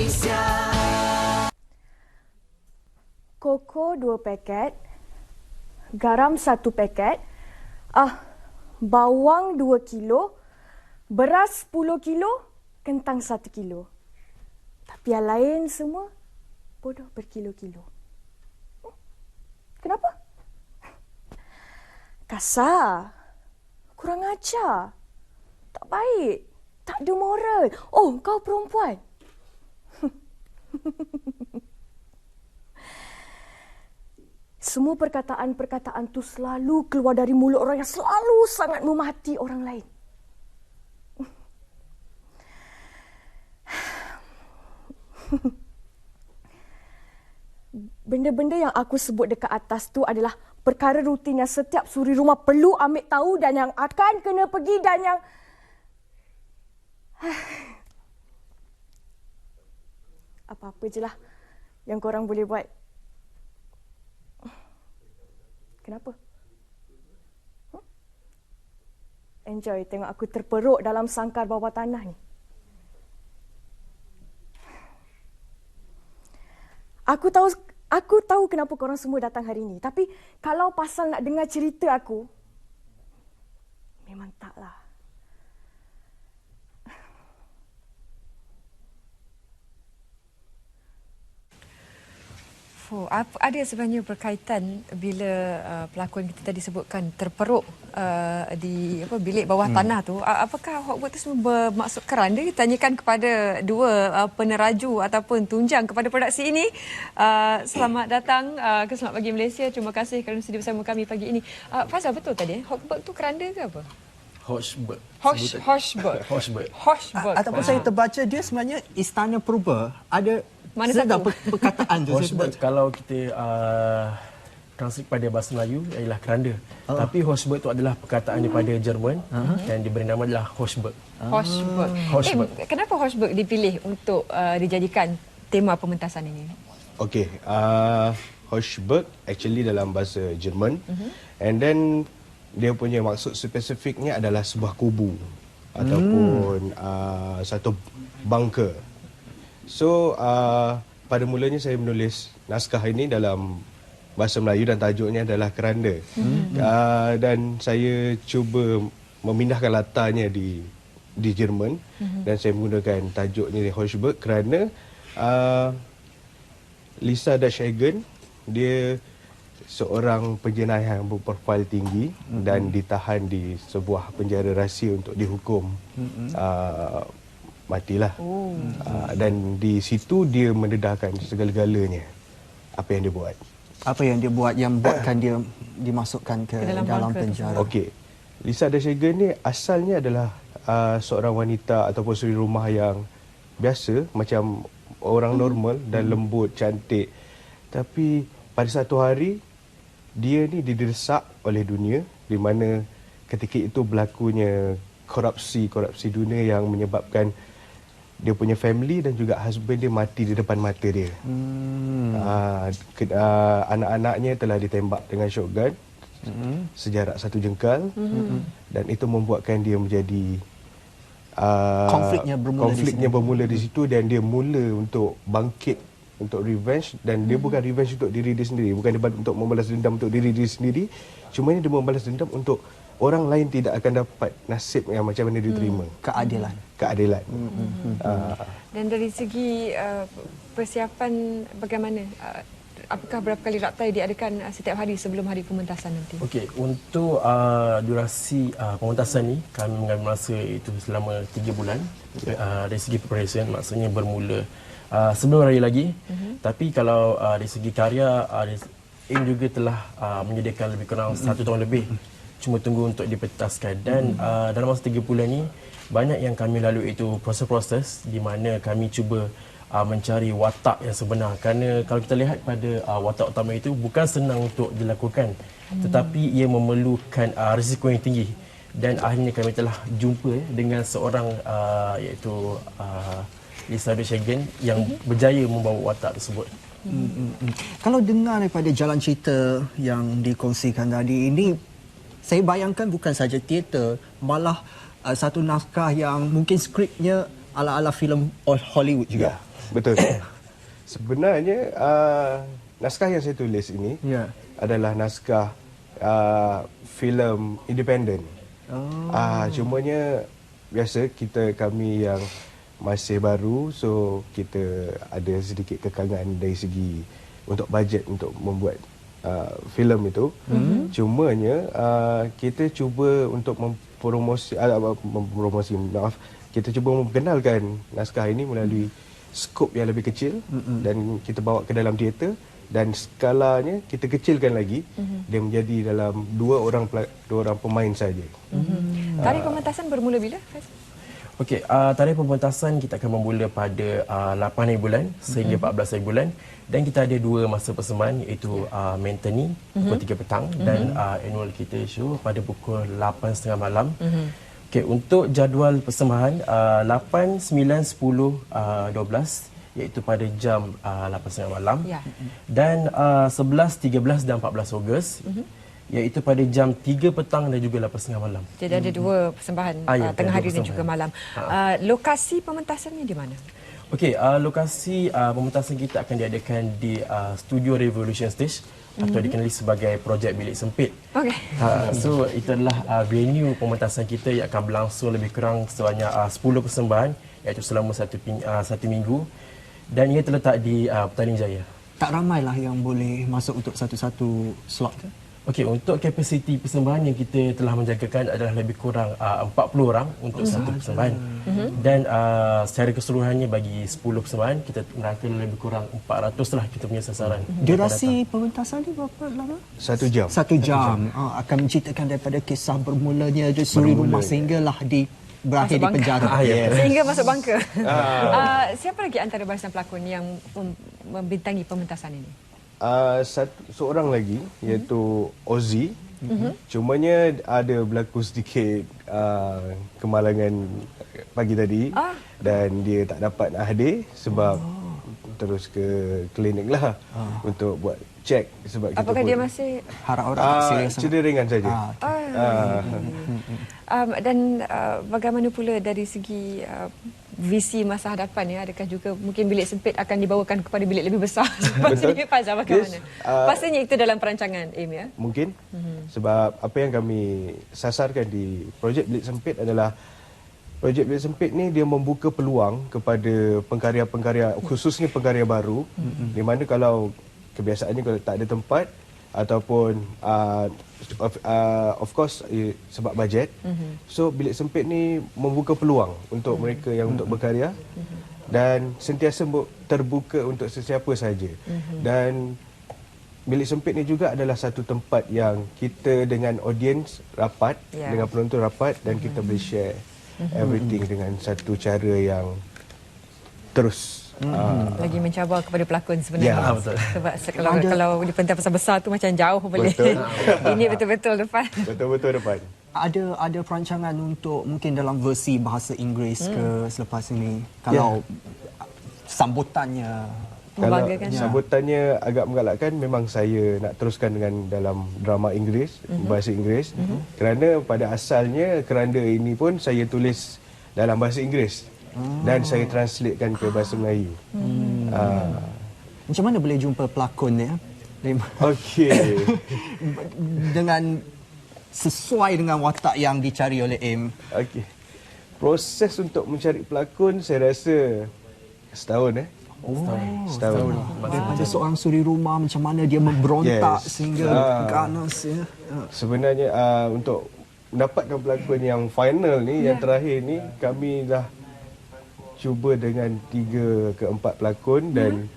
Malaysia. Koko 2 paket, garam 1 paket, bawang 2 kilo, beras 10 kilo, kentang 1 kilo. Tapi yang lain semua bodoh berkilo-kilo. Kenapa? Kasar, kurang ajar, tak baik, tak ada moral. Oh, kau perempuan. Semua perkataan-perkataan tu selalu keluar dari mulut orang yang selalu sangat memahati orang lain. Benda-benda yang aku sebut dekat atas tu adalah perkara rutin yang setiap suri rumah perlu ambil tahu dan yang akan kena pergi dan yang... Apa-apa je lah yang korang boleh buat. Kenapa? Enjoy tengok aku terperuk dalam sangkar bawah tanah ni. Aku tahu kenapa korang semua datang hari ni. Tapi kalau pasal nak dengar cerita aku, memang taklah. Ada sebenarnya berkaitan bila pelakon kita tadi sebutkan terperuk di bilik bawah tanah tu. Apakah Hogwarts tu semua bermaksud keranda? Tanyakan kepada dua peneraju ataupun tunjang kepada produksi ini. Selamat datang ke Selamat Pagi Malaysia. Terima kasih kerana sedia bersama kami pagi ini. Fazal, betul tadi Hogwarts tu keranda ke apa? Hochberg. Ataupun saya terbaca dia sebenarnya Istana Purba. Ada mana satu perkataan tu. Hochberg kalau kita translate pada bahasa Melayu ialah keranda. Tapi Hochberg itu adalah perkataan daripada Jerman dan diberi nama adalah Hochberg. Hochberg. Kenapa Hochberg dipilih untuk dijadikan tema pementasan ini? Okey, Hochberg actually dalam bahasa Jerman and then dia punya maksud spesifiknya adalah sebuah kubu ataupun satu bunker. So, pada mulanya saya menulis naskah ini dalam bahasa Melayu dan tajuknya adalah Keranda. Dan saya cuba memindahkan latarnya di Jerman dan saya menggunakan tajuknya di Hochberg kerana Lisa Dashhagen dia seorang penjenayah yang berprofil tinggi dan ditahan di sebuah penjara rahsia untuk dihukum matilah. Dan di situ dia mendedahkan segala-galanya apa yang dia buat. Apa yang dia buat yang buatkan dia dimasukkan ke dalam penjara? Okey. Lisa Dashhagen ni asalnya adalah seorang wanita ataupun suri rumah yang biasa macam orang normal dan lembut, cantik. Tapi pada satu hari dia ni didesak oleh dunia di mana ketika itu berlakunya korupsi dunia yang menyebabkan dia punya family dan juga husband dia mati di depan mata dia. Anak-anaknya telah ditembak dengan shotgun sejarak 1 jengkal dan itu membuatkan dia menjadi konfliknya bermula di situ dan dia mula untuk bangkit untuk revenge dan dia bukan revenge untuk diri dia sendiri, bukan dia untuk membalas dendam untuk diri dia sendiri, cuma dia membalas dendam untuk orang lain tidak akan dapat nasib yang macam mana dia terima. Keadilan. Dan dari segi persiapan bagaimana? Apakah berapa kali raktai diadakan setiap hari sebelum hari pementasan nanti? Okey, untuk durasi pementasan ni kami mengambil masa itu selama 3 bulan. Dari segi preparation maksudnya bermula sebelum raya lagi. Tapi kalau dari segi karya AIM juga telah menyediakan lebih kurang 1 tahun lebih. Cuma tunggu untuk dipentaskan dan dalam masa 3 bulan ni banyak yang kami lalui itu proses-proses di mana kami cuba mencari watak yang sebenar kerana kalau kita lihat pada watak utama itu bukan senang untuk dilakukan tetapi ia memerlukan risiko yang tinggi dan akhirnya kami telah jumpa dengan seorang iaitu Lisa Dashhagen yang berjaya membawa watak tersebut. Kalau dengar daripada jalan cerita yang dikongsikan tadi ini, saya bayangkan bukan saja teater, malah satu naskah yang mungkin skripnya ala-ala filem Hollywood juga. Betul. Sebenarnya naskah yang saya tulis ini Ya. adalah naskah filem independen. Cumanya biasa kami yang masih baru, so kita ada sedikit kekangan dari segi untuk bajet untuk membuat filem itu. Cumanya kita cuba untuk kita cuba memperkenalkan naskah ini melalui skop yang lebih kecil dan kita bawa ke dalam teater, dan skalanya kita kecilkan lagi, dia menjadi dalam dua orang pemain saja. Tarikh pementasan bermula bila, Faizal? Okey, tarikh pementasan kita akan bermula pada 8 hari bulan sehingga 14 hari bulan, dan kita ada 2 masa persembahan, iaitu matinee pukul 3 petang dan annual kita show pada pukul 8.30 malam. Okey, untuk jadual persembahan 8, 9, 10, 12 iaitu pada jam 8.30 malam. Ya. Dan 11, 13 dan 14 Ogos iaitu pada jam 3 petang dan juga 8.30 malam. Jadi ada 2 persembahan Ya, tengah ada hari dan persembahan. juga malam. Lokasi pementasannya di mana? Okey, lokasi pementasan kita akan diadakan di Studio Revolution Stage atau dikenali sebagai Projek Bilik Sempit. Okey. So itu adalah venue pementasan kita yang akan berlangsung lebih kurang sebanyak 10 persembahan, iaitu selama satu minggu, dan ia terletak di Petaling Jaya. Tak ramailah yang boleh masuk untuk satu-satu slot ke? Okey, untuk kapasiti persembahan yang kita telah menjagakan adalah lebih kurang 40 orang untuk satu persembahan. Dan secara keseluruhannya bagi 10 persembahan kita merangkul lebih kurang 400 lah kita punya sasaran. Durasi pementasan ni berapa lama? 1 jam. 1 jam. Akan menceritakan daripada kisah bermulanya dari suri rumah sehinggalah berakhir di Masuk penjara. ya. Sehingga masuk bangka. Siapa lagi antara barisan pelakon yang membintangi pementasan ini? Seorang lagi iaitu Ozzy. Cumanya ada berlaku sedikit kemalangan pagi tadi dan dia tak dapat nak hadir sebab terus ke klinik lah untuk buat cek sebab kita Apakah dia masih Harap orang tak serius. cedera ringan saja. dan bagaimana pula dari segi visi masa hadapan ya, adakah juga mungkin bilik sempit akan dibawakan kepada bilik lebih besar selepas ini, Faizal, bagaimana? Yes, Pastinya itu dalam perancangan AIM ya. Mungkin sebab apa yang kami sasarkan di projek Bilik Sempit adalah projek Bilik Sempit ni dia membuka peluang kepada pengkarya-pengkarya, khususnya pengkarya baru, di mana kalau kebiasaannya kalau tak ada tempat ataupun of course sebab bajet, so Bilik Sempit ni membuka peluang untuk mereka yang untuk berkarya dan sentiasa terbuka untuk sesiapa saja. Dan Bilik Sempit ni juga adalah satu tempat yang kita dengan audience rapat, dengan penonton rapat, dan kita boleh share everything dengan satu cara yang terus Lagi mencabar kepada pelakon sebenarnya. Ya, betul. Sebab kalau di pentas pasar besar tu macam jauh boleh. Betul. Ini betul-betul depan. betul-betul depan. Ada perancangan untuk mungkin dalam versi bahasa Inggeris ke selepas ini? Kalau sambutannya Kalau Membanggakan. sambutannya agak menggalakkan, memang saya nak teruskan dengan dalam drama Inggeris, bahasa Inggeris. Kerana pada asalnya keranda ini pun saya tulis dalam bahasa Inggeris dan saya translatekan ke bahasa Melayu. macam mana boleh jumpa pelakon ya? Okey. Dengan sesuai dengan watak yang dicari oleh AIM. Okey. Proses untuk mencari pelakon saya rasa setahun setahun. Daripada seorang suri rumah, macam mana dia memberontak Yes. sehingga ganas ya. Sebenarnya untuk mendapatkan pelakon yang final ni, yang terakhir ni, kami dah cuba dengan 3 ke 4 pelakon dan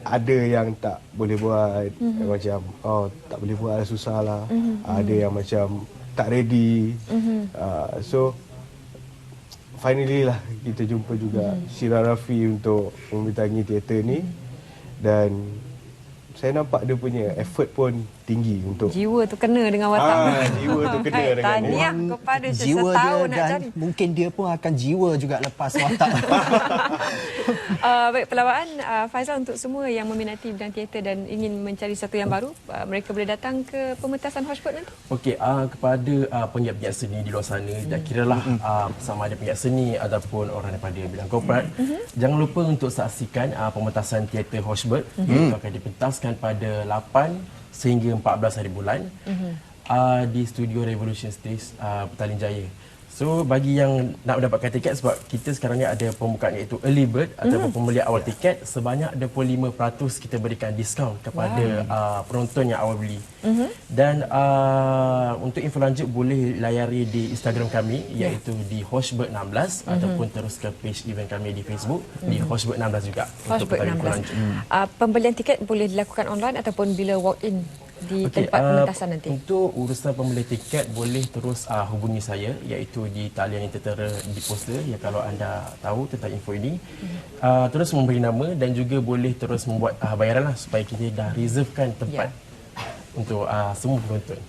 ada yang tak boleh buat, macam tak boleh buat, susah lah. Ada yang macam tak ready. So finally lah kita jumpa juga Syirah Rafi untuk membintangi teater ni, dan saya nampak dia punya effort pun tinggi untuk Jiwa tu kena dengan watak. jiwa tu kena dengan ni. Tahniah kepada Jiwa dia setahun nak dan cari. mungkin dia pun akan jiwa juga lepas watak. Baik, perlawanan Faizal untuk semua yang meminati bidang teater dan ingin mencari satu yang baru, mereka boleh datang ke pementasan Hochberg nanti? Okey, kepada penggiat-penggiat seni di luar sana, tak kiralah sama ada penggiat seni ataupun orang daripada bidang korporat, jangan lupa untuk saksikan pementasan teater Hochberg yang akan dipentaskan pada 8 sehingga 14 hari bulan di Studio Revolution Stage, Petaling Jaya. So bagi yang nak mendapatkan tiket, sebab kita sekarang ni ada pembukaan iaitu early bird ataupun pembelian awal tiket, sebanyak 25% kita berikan diskaun kepada penonton yang awal beli. Dan untuk info lanjut boleh layari di Instagram kami iaitu di Hochberg 16 ataupun terus ke page event kami di Facebook di Hochberg 16 juga. Hochberg 16. Pembelian tiket boleh dilakukan online ataupun bila walk in di tempat pementasan nanti? Untuk urusan pembelian tiket boleh terus hubungi saya iaitu di talian yang tertera di poster ya, kalau anda tahu tentang info ini. Terus memberi nama dan juga boleh terus membuat bayaran lah supaya kita dah reservekan tempat untuk semua penonton.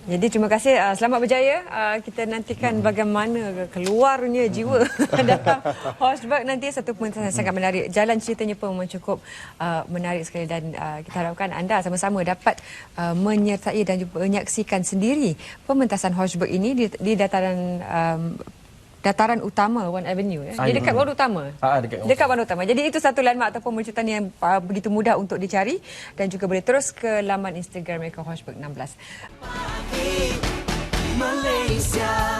Jadi terima kasih, selamat berjaya. Kita nantikan bagaimana keluarnya jiwa datang Hochberg nanti, satu pementasan sangat menarik. Jalan ceritanya pun memang cukup menarik sekali dan kita harapkan anda sama-sama dapat menyertai dan juga menyaksikan sendiri pementasan Hochberg ini di dataran utama One Avenue. Dia dekat Wang Utama. Dekat Wang Utama. Jadi itu satu landmark ataupun mercutan yang begitu mudah untuk dicari dan juga boleh terus ke laman Instagram mereka Hochberg 16. Malaysia.